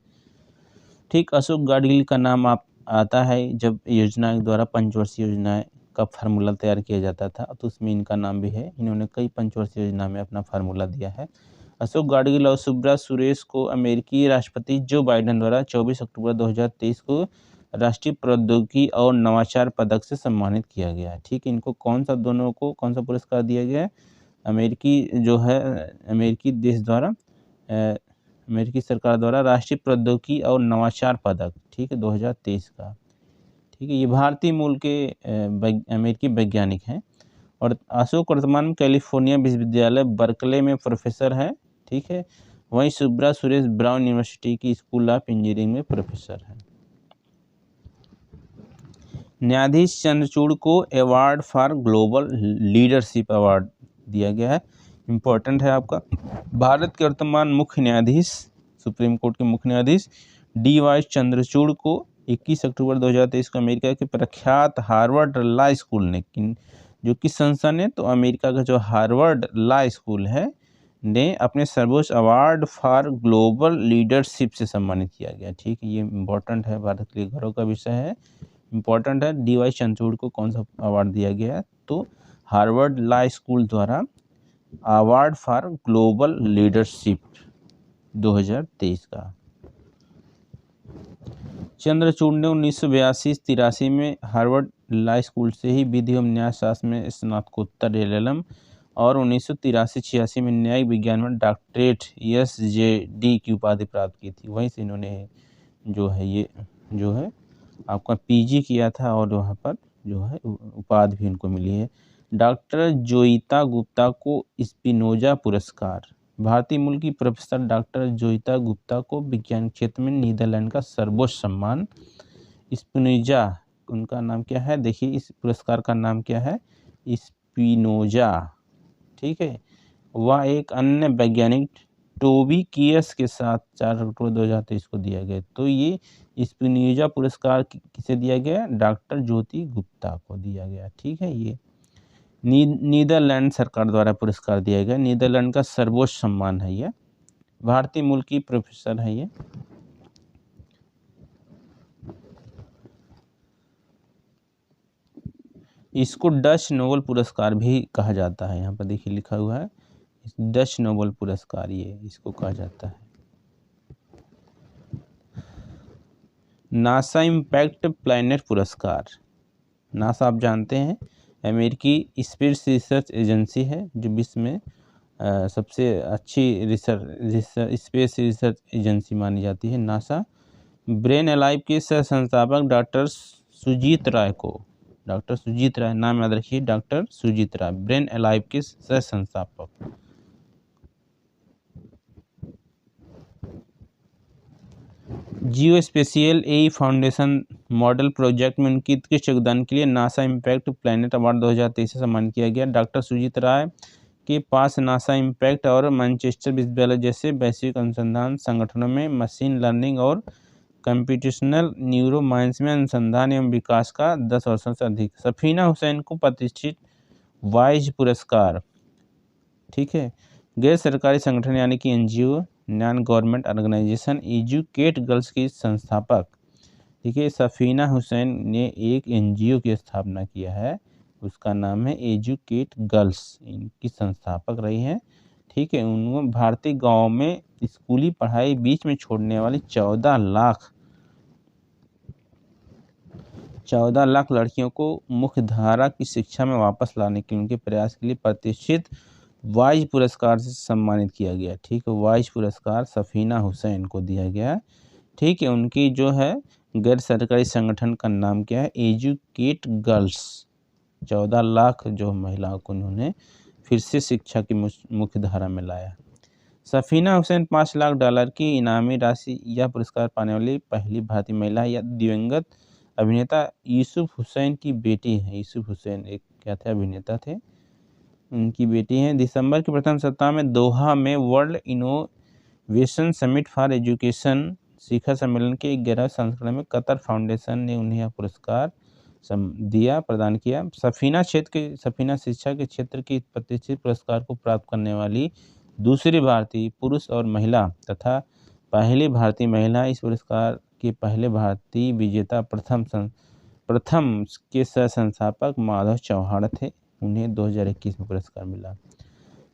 ठीक, अशोक गाडगिल का नाम आता है जब योजना के द्वारा पंचवर्षीय योजना का फार्मूला तैयार किया जाता था, तो उसमें इनका नाम भी है। इन्होंने कई पंचवर्षीय योजना में अपना फार्मूला दिया है। अशोक गाडगिल और सुब्रा सुरेश को अमेरिकी राष्ट्रपति जो बाइडेन द्वारा 24 अक्टूबर 2023 को राष्ट्रीय प्रौद्योगिकी और नवाचार पदक से सम्मानित किया गया है। ठीक, इनको दोनों को कौन सा पुरस्कार दिया गया है? अमेरिकी देश द्वारा अमेरिकी सरकार द्वारा राष्ट्रीय प्रौद्योगिकी और नवाचार पदक, ठीक है, 2023 का। ठीक है, ये भारतीय मूल के अमेरिकी वैज्ञानिक हैं। और अशोक वर्तमान में कैलिफोर्निया विश्वविद्यालय बर्कले में प्रोफेसर है, ठीक है। वहीं सुब्रा सुरेश ब्राउन यूनिवर्सिटी की स्कूल ऑफ इंजीनियरिंग में प्रोफेसर है। न्यायाधीश चंद्रचूड़ को award for global leadership award दिया गया है। इम्पोर्टेंट है आपका। भारत के वर्तमान मुख्य न्यायाधीश, सुप्रीम कोर्ट के मुख्य न्यायाधीश DY चंद्रचूड़ को 21 अक्टूबर 2023 को अमेरिका के प्रख्यात हार्वर्ड लॉ स्कूल ने, जो कि संस्था ने, तो अमेरिका का जो हार्वर्ड लॉ स्कूल है ने अपने सर्वोच्च अवार्ड फॉर ग्लोबल लीडरशिप से सम्मानित किया गया। ठीक है, ये इम्पोर्टेंट है, भारत के लिए गौरव का विषय है, इम्पोर्टेंट है। DY चंद्रचूड़ को कौन सा अवार्ड दिया गया है? तो हार्वर्ड लॉ स्कूल द्वारा अवार्ड फॉर ग्लोबल लीडरशिप 2023 का। चंद्रचूड़ ने 1982-83 में हार्वर्ड लॉ स्कूल से ही विधि एवं न्याय शास्त्र में स्नातकोत्तर LLM और 1983-86 में न्यायिक विज्ञान में डॉक्टरेट SJD की उपाधि प्राप्त की थी। वहीं से इन्होंने जो है आपका PG किया था और वहाँ पर जो है उपाधि भी इनको मिली है। डॉक्टर जोइता गुप्ता को स्पिनोजा पुरस्कार, भारतीय मूल की प्रोफेसर डॉक्टर जोइता गुप्ता को विज्ञान क्षेत्र में नीदरलैंड का सर्वोच्च सम्मान स्पिनोजा, उनका नाम क्या है? देखिए, इस पुरस्कार का नाम क्या है? स्पिनोजा, ठीक है। वह एक अन्य वैज्ञानिक टोबी कियस के साथ 4 अक्टूबर 2023 को दिया गया। तो ये स्पिनोजा पुरस्कार किसे दिया गया? डॉक्टर ज्योति गुप्ता को दिया गया। ठीक है, ये नीदरलैंड सरकार द्वारा पुरस्कार दिया गया। नीदरलैंड का सर्वोच्च सम्मान है ये। भारतीय मूल की प्रोफेसर है ये। इसको डच नोबेल पुरस्कार भी कहा जाता है। यहाँ पर देखिए लिखा हुआ है डच नोबेल पुरस्कार, ये इसको कहा जाता है। नासा इम्पैक्ट प्लैनेट पुरस्कार, नासा आप जानते हैं अमेरिकी स्पेस रिसर्च एजेंसी है, जो विश्व में सबसे अच्छी स्पेस रिसर्च एजेंसी मानी जाती है नासा। ब्रेन अलाइव के सह संस्थापक डॉक्टर सुजीत राय को, डॉक्टर सुजीत राय नाम याद रखिए, doctor Sujit Rai Brain Alive के सह संस्थापक। Geospatial a foundation model project में उनकी उत्कृष्ट योगदान के लिए नासा इम्पैक्ट प्लैनेट अवार्ड 2023 से सम्मानित किया गया। डॉक्टर सुजीत राय के पास नासा इम्पैक्ट और मैनचेस्टर विश्वविद्यालय जैसे वैश्विक अनुसंधान संगठनों में मशीन लर्निंग और कंप्यूटेशनल न्यूरोसाइंस में अनुसंधान एवं विकास का 10 वर्षों से अधिक। सफीना हुसैन को प्रतिष्ठित वाइज पुरस्कार, ठीक है। गैर सरकारी संगठन यानी कि NGO, non government organisation Educate Girls की संस्थापक, ठीक है। सफीना हुसैन ने एक NGO की स्थापना किया है, उसका नाम है एजुकेट गर्ल्स, इनकी संस्थापक रही हैं, ठीक है। उन्होंने भारतीय गाँव में स्कूली पढ़ाई बीच में छोड़ने वाली 14 लाख लड़कियों को मुख्यधारा की शिक्षा में वापस लाने के उनके प्रयास के लिए प्रतिष्ठित वाइज पुरस्कार से सम्मानित किया गया। ठीक है, वाइज पुरस्कार सफीना हुसैन को दिया गया। ठीक है, उनकी जो है गैर सरकारी संगठन का नाम क्या है, एजुकेट गर्ल्स। 14 लाख जो महिलाओं को उन्होंने फिर से शिक्षा की मुख्य धारा में लाया। सफीना हुसैन $5 लाख की इनामी राशि, यह पुरस्कार पाने वाली पहली भारतीय महिला या दिवंगत अभिनेता यूसुफ हुसैन की बेटी है। यूसुफ हुसैन एक क्या थे, अभिनेता थे, उनकी बेटी हैं। दिसंबर के प्रथम सप्ताह में दोहा में World Innovation Summit for Education शिखर सम्मेलन के 11वें संस्करण में कतर फाउंडेशन ने उन्हें यह पुरस्कार प्रदान किया। सफीना शिक्षा के क्षेत्र की प्रतिष्ठित पुरस्कार को प्राप्त करने वाली दूसरी भारतीय पुरुष और महिला तथा पहली भारतीय महिला, इस पुरस्कार के पहले भारतीय विजेता प्रथम के सह संस्थापक माधव चौहान थे। उन्हें 2021 में पुरस्कार मिला।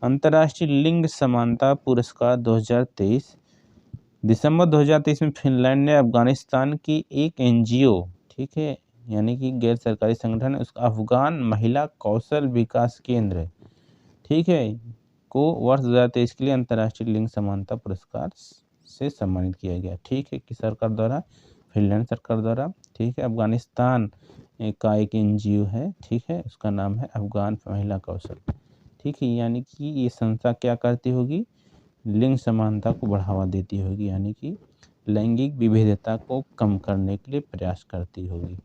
अंतर्राष्ट्रीय लिंग समानता पुरस्कार 2023। दिसंबर 2023 में फिनलैंड ने अफगानिस्तान की एक एनजीओ, ठीक है, यानी कि गैर सरकारी संगठन, उसका अफगान महिला कौशल विकास केंद्र, ठीक है, को वर्ष 2023 के लिए अंतर्राष्ट्रीय लिंग समानता पुरस्कार से सम्मानित किया गया। ठीक है, किस सरकार द्वारा, फिनलैंड सरकार द्वारा। ठीक है, अफगानिस्तान का एक एनजीओ है, ठीक है, उसका नाम है अफगान महिला कौशल। ठीक है, यानी कि ये संस्था क्या करती होगी, लिंग समानता को बढ़ावा देती होगी, यानी कि लैंगिक विभेदता को कम करने के लिए प्रयास करती होगी।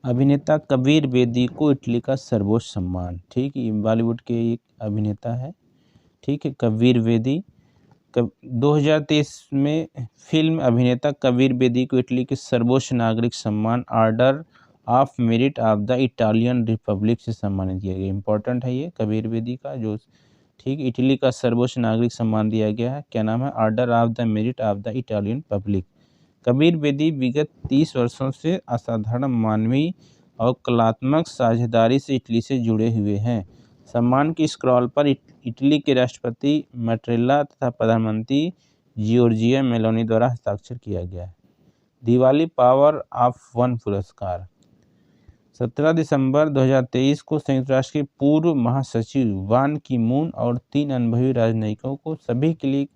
अभिनेता कबीर बेदी को इटली का सर्वोच्च सम्मान, ठीक है, बॉलीवुड के एक अभिनेता है, ठीक है, कबीर बेदी। 2023 में फिल्म अभिनेता कबीर बेदी को इटली के सर्वोच्च नागरिक सम्मान order of merit of the Italian Republic से सम्मानित किया गया। इंपॉर्टेंट है ये कबीर बेदी का, जो ठीक इटली का सर्वोच्च नागरिक सम्मान दिया गया है, क्या नाम है, order of the merit of the Italian public. Kabir Bedi विगत 30 वर्षों से असाधारण मानवीय और कलात्मक साझेदारी से इटली से जुड़े हुए हैं। सम्मान की स्क्रॉल पर इटली के राष्ट्रपति मैट्रेला तथा प्रधानमंत्री जियोर्जिया मेलोनी द्वारा हस्ताक्षर किया गया है। दिवाली पावर ऑफ वन पुरस्कार 17 दिसंबर 2023 को संयुक्त राष्ट्र के पूर्व महासचिव बान की मून और 3 अनुभवी राजनयिकों को सभी के लिए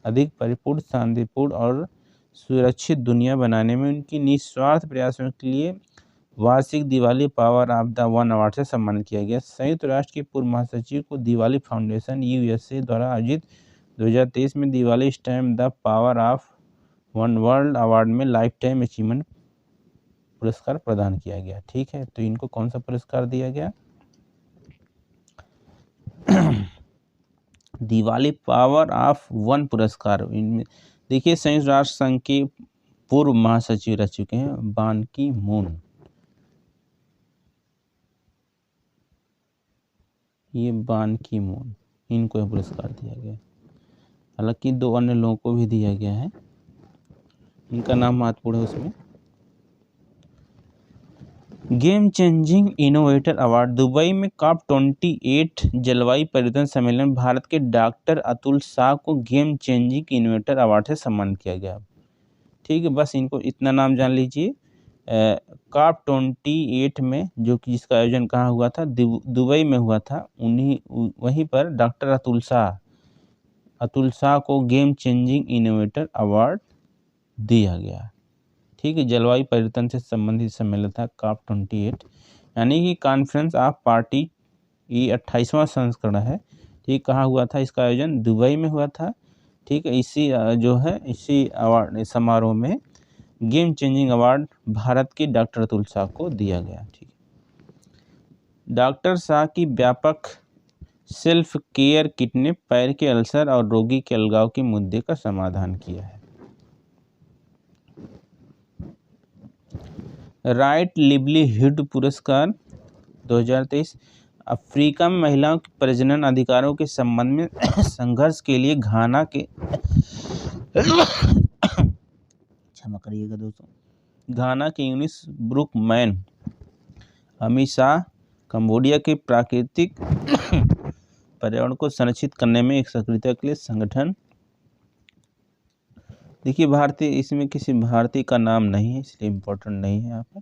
अधिक परिपूर्ण, शांतिपूर्ण और सुरक्षित दुनिया बनाने में उनकी निस्वार्थ प्रयासों के लिए वार्षिक Diwali power of the one award से सम्मानित किया गया। संयुक्त राष्ट्र के पूर्व महासचिव को दिवाली फाउंडेशन यूएसए द्वारा आयोजित 2023 में Diwali stamp the power of one world award में लाइफ टाइम अचीवमेंट पुरस्कार प्रदान किया गया। ठीक है, तो इनको कौन सा पुरस्कार दिया गया, दिवाली पावर ऑफ वन पुरस्कार। इनमें देखिए संयुक्त राष्ट्र संघ के पूर्व महासचिव रह चुके हैं बान की मून, ये बान की मून, इनको यह पुरस्कार दिया गया। हालांकि 2 अन्य लोगों को भी दिया गया है, इनका नाम महत्वपूर्ण है उसमें। Game changing innovator award Dubai में COP28 जलवायु परिवर्तन सम्मेलन भारत के डॉक्टर अतुल शाह को गेम चेंजिंग इनोवेटर अवार्ड से सम्मानित किया गया। ठीक है, बस इनको इतना नाम जान लीजिए। COP28 में जो कि जिसका आयोजन कहाँ हुआ था, दुबई में हुआ था, वहीं पर डॉक्टर अतुल शाह को गेम चेंजिंग इनोवेटर अवार्ड दिया गया। ठीक है, जलवायु परिवर्तन से संबंधित सम्मेलन था COP28, यानी कि कॉन्फ्रेंस ऑफ पार्टी, ये 28वां संस्करण है। ठीक, कहाँ हुआ था इसका आयोजन, दुबई में हुआ था। ठीक है, इसी अवार्ड समारोह में गेम चेंजिंग अवार्ड भारत के डॉक्टर अतुल शाह को दिया गया। ठीक, डॉक्टर शाह की व्यापक सेल्फ केयर किट ने पैर के अल्सर और रोगी के अलगाव के मुद्दे का समाधान किया है। राइट लिवलीहुड पुरस्कार 2023 अफ्रीका में महिलाओं के प्रजनन अधिकारों के संबंध में संघर्ष के लिए घाना के क्षमा करिएगा दोस्तों, घाना के यूनिस ब्रुकमैन, हमेशा कंबोडिया के प्राकृतिक पर्यावरण को संरक्षित करने में एक सक्रियता के लिए संगठन। देखिए भारतीय, इसमें किसी भारतीय का नाम नहीं है इसलिए इम्पोर्टेंट नहीं है यहाँ पर।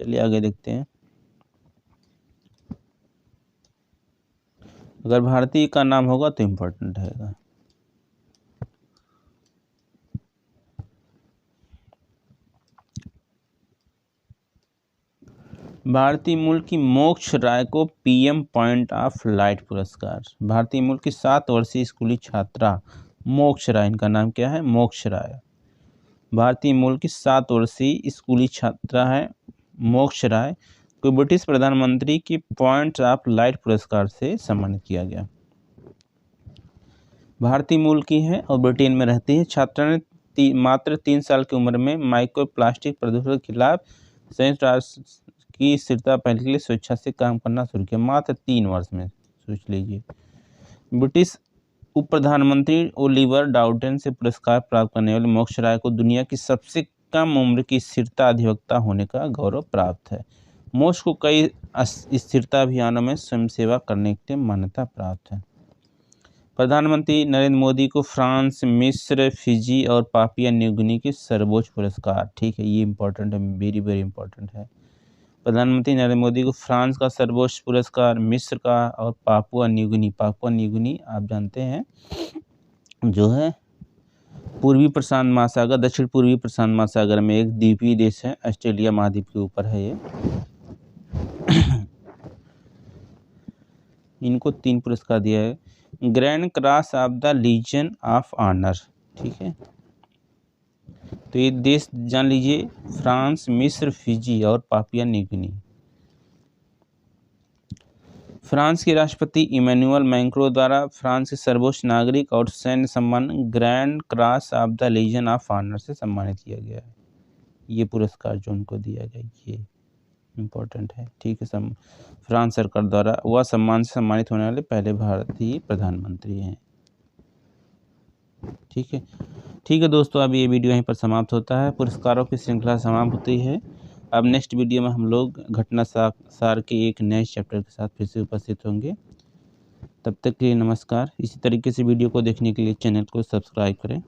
चलिए आगे देखते हैं। अगर भारतीय का नाम होगा तो इम्पोर्टेंट रहेगा। भारतीय मूल की मोक्ष राय को पीएम पॉइंट ऑफ लाइट पुरस्कार। भारतीय मूल की 7 वर्षीय स्कूली छात्रा मोक्ष राय, इनका नाम क्या है? मोक्ष राय। भारतीय मूल की 7 वर्षीय स्कूली छात्रा है मोक्ष राय को ब्रिटिश प्रधानमंत्री की पॉइंट ऑफ लाइट पुरस्कार से सम्मानित किया गया। भारतीय मूल की है और ब्रिटेन में रहती है। छात्रा ने मात्र 3 साल की उम्र में माइक्रो प्लास्टिक प्रदूषण के खिलाफ संयुक्त राष्ट्र की स्थिरता पहल के लिए स्वेच्छा से काम करना शुरू किया। मात्र 3 वर्ष में, सोच लीजिए। ब्रिटिश उप प्रधानमंत्री ओलिवर डाउटन से पुरस्कार प्राप्त करने वाले मोक्ष राय को दुनिया की सबसे कम उम्र की स्थिरता अधिवक्ता होने का गौरव प्राप्त है। मोक्ष को कई स्थिरता अभियानों में स्वयंसेवा करने के लिए मान्यता प्राप्त है। प्रधानमंत्री नरेंद्र मोदी को फ्रांस, मिस्र, फिजी और पापुआ न्यू गिनी के सर्वोच्च पुरस्कार, ठीक है, ये इंपॉर्टेंट है, वेरी वेरी इंपॉर्टेंट है। प्रधानमंत्री नरेंद्र मोदी को फ्रांस का सर्वोच्च पुरस्कार, मिस्र का और पापुआ न्यू गिनी आप जानते हैं जो है पूर्वी प्रशांत महासागर, दक्षिण पूर्वी प्रशांत महासागर में एक द्वीपीय देश है, ऑस्ट्रेलिया महाद्वीप के ऊपर है ये। इनको 3 पुरस्कार दिया है। Grand cross of the legion of honour, ठीक है। तो ये देश जान लीजिए, फ्रांस, मिस्र, फिजी और पापुआ न्यू गिनी। फ्रांस के राष्ट्रपति इमैनुअल मैक्रों द्वारा फ्रांस के सर्वोच्च नागरिक और सैन्य सम्मान grand cross of the legion of honour से सम्मानित किया गया है। ये पुरस्कार जो उनको दिया गया ये इम्पोर्टेंट है, ठीक है। फ्रांस सरकार द्वारा वह सम्मान से सम्मानित होने वाले पहले भारतीय प्रधानमंत्री हैं, ठीक है। ठीक है दोस्तों, अब ये वीडियो यहीं पर समाप्त होता है। पुरस्कारों की श्रृंखला समाप्त होती है। अब नेक्स्ट वीडियो में हम लोग घटना सार के एक नए चैप्टर के साथ फिर से उपस्थित होंगे। तब तक के लिए नमस्कार। इसी तरीके से वीडियो को देखने के लिए चैनल को सब्सक्राइब करें।